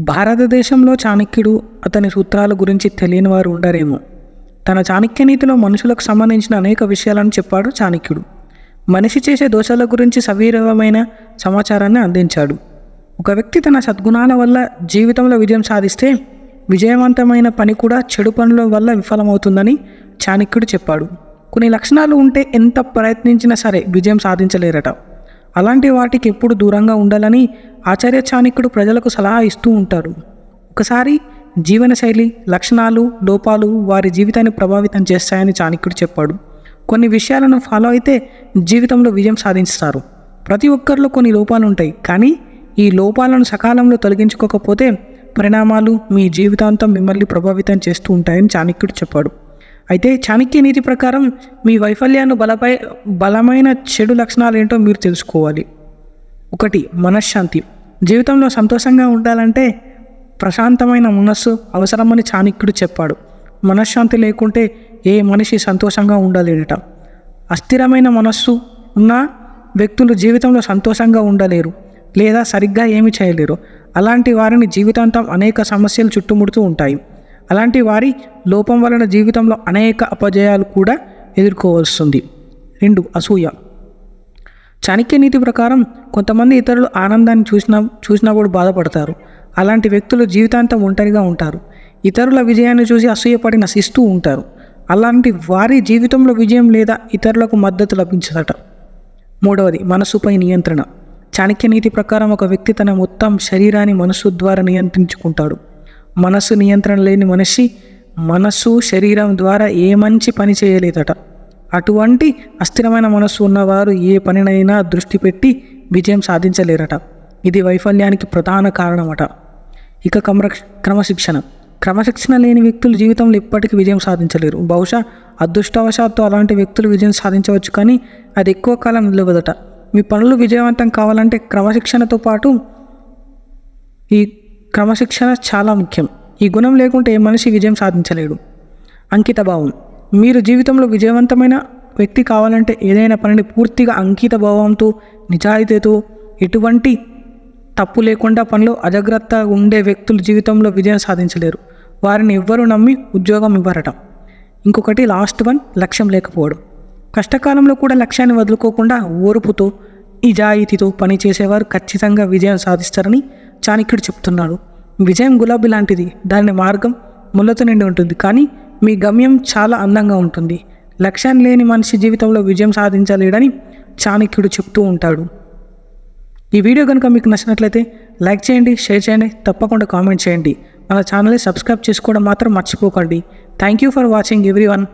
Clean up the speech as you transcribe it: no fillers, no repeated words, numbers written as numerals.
భారతదేశంలో చాణక్యుడు, అతని సూత్రాల గురించి తెలియని వారు ఉండరేమో. తన చాణక్య నీతిలో మనుషులకు సంబంధించిన అనేక విషయాలను చెప్పాడు చాణక్యుడు. మనిషి చేసే దోషాల గురించి సవివరమైన సమాచారాన్ని అందించాడు. ఒక వ్యక్తి తన సద్గుణాల వల్ల జీవితంలో విజయం సాధిస్తే, విజయవంతమైన పని కూడా చెడు పనుల వల్ల విఫలమవుతుందని చాణక్యుడు చెప్పాడు. కొన్ని లక్షణాలు ఉంటే ఎంత ప్రయత్నించినా సరే విజయం సాధించలేరట. అలాంటి వాటికి ఎప్పుడు దూరంగా ఉండాలని ఆచార్య చాణక్యుడు ప్రజలకు సలహా ఇస్తూ ఉంటారు. ఒకసారి జీవనశైలి, లక్షణాలు, లోపాలు వారి జీవితాన్ని ప్రభావితం చేస్తాయని చాణక్యుడు చెప్పాడు. కొన్ని విషయాలను ఫాలో అయితే జీవితంలో విజయం సాధిస్తారు. ప్రతి ఒక్కరిలో కొన్ని లోపాలు ఉంటాయి, కానీ ఈ లోపాలను సకాలంలో తొలగించుకోకపోతే పరిణామాలు మీ జీవితాంతం మిమ్మల్ని ప్రభావితం చేస్తూ ఉంటాయని చాణక్యుడు చెప్పాడు. అయితే చాణక్య నీతి ప్రకారం మీ వైఫల్యాన్ని బలమైన చెడు లక్షణాలు ఏంటో మీరు తెలుసుకోవాలి. 1. మనశ్శాంతి. జీవితంలో సంతోషంగా ఉండాలంటే ప్రశాంతమైన మనస్సు అవసరమని చాణక్యుడు చెప్పాడు. మనశ్శాంతి లేకుంటే ఏ మనిషి సంతోషంగా ఉండలేడట. అస్థిరమైన మనస్సు ఉన్న వ్యక్తులు జీవితంలో సంతోషంగా ఉండలేరు లేదా సరిగ్గా ఏమీ చేయలేరు. అలాంటి వారిని జీవితాంతం అనేక సమస్యలు చుట్టుముడుతూ ఉంటాయి. అలాంటి వారి లోపం వలన జీవితంలో అనేక అపజయాలు కూడా ఎదుర్కోవాల్సింది. 2. అసూయ. చాణక్య నీతి ప్రకారం కొంతమంది ఇతరులు ఆనందాన్ని చూసినప్పుడు బాధపడతారు. అలాంటి వ్యక్తులు జీవితాంతం ఒంటరిగా ఉంటారు. ఇతరుల విజయాన్ని చూసి అసూయపడి నశిస్తూ ఉంటారు. అలాంటి వారి జీవితంలో విజయం లేదా ఇతరులకు మద్దతు లభించదట. 3. మనస్సుపై నియంత్రణ. చాణక్య నీతి ప్రకారం ఒక వ్యక్తి తన మొత్తం శరీరాన్ని మనస్సు ద్వారా నియంత్రించుకుంటాడు. మనస్సు నియంత్రణ లేని మనిషి మనస్సు, శరీరం ద్వారా ఏ మంచి పని చేయలేదట. అటువంటి అస్థిరమైన మనస్సు ఉన్నవారు ఏ పనినైనా దృష్టి పెట్టి విజయం సాధించలేరట. ఇది వైఫల్యానికి ప్రధాన కారణమట. ఇక క్రమశిక్షణ లేని వ్యక్తులు జీవితంలో ఎప్పటికీ విజయం సాధించలేరు. బహుశా అదృష్టవశాత్తు అలాంటి వ్యక్తులు విజయం సాధించవచ్చు, కానీ అది ఎక్కువ కాలం నిలవదట. మీ పనులు విజయవంతం కావాలంటే క్రమశిక్షణతో పాటు ఈ క్రమశిక్షణ చాలా ముఖ్యం. ఈ గుణం లేకుంటే ఏ మనిషి విజయం సాధించలేడు. అంకితభావం. మీరు జీవితంలో విజయవంతమైన వ్యక్తి కావాలంటే ఏదైనా పనిని పూర్తిగా అంకిత భావంతో, నిజాయితీతో, ఎటువంటి తప్పు లేకుండా పనిలో అజాగ్రత్తగా ఉండే వ్యక్తులు జీవితంలో విజయం సాధించలేరు. వారిని ఎవ్వరూ నమ్మి ఉద్యోగం ఇవ్వరట. ఇంకొకటి లాస్ట్ వన్, లక్ష్యం లేకపోవడం. కష్టకాలంలో కూడా లక్ష్యాన్ని వదులుకోకుండా ఓర్పుతో, నిజాయితీతో పనిచేసేవారు ఖచ్చితంగా విజయం సాధిస్తారని చాణక్యుడు చెప్తున్నాడు. విజయం గులాబీ లాంటిది. దాని మార్గం ముళ్ళతో నిండి ఉంటుంది, కానీ మీ గమ్యం చాలా అందంగా ఉంటుంది. లక్ష్యం లేని మనిషి జీవితంలో విజయం సాధించలేడని చాణక్యుడు చెప్తూ ఉంటాడు. ఈ వీడియో కనుక మీకు నచ్చినట్లయితే లైక్ చేయండి, షేర్ చేయండి, తప్పకుండా కామెంట్ చేయండి. మన ఛానల్ని సబ్స్క్రైబ్ చేసుకోవడం మాత్రం మర్చిపోకండి. Thank you for watching everyone.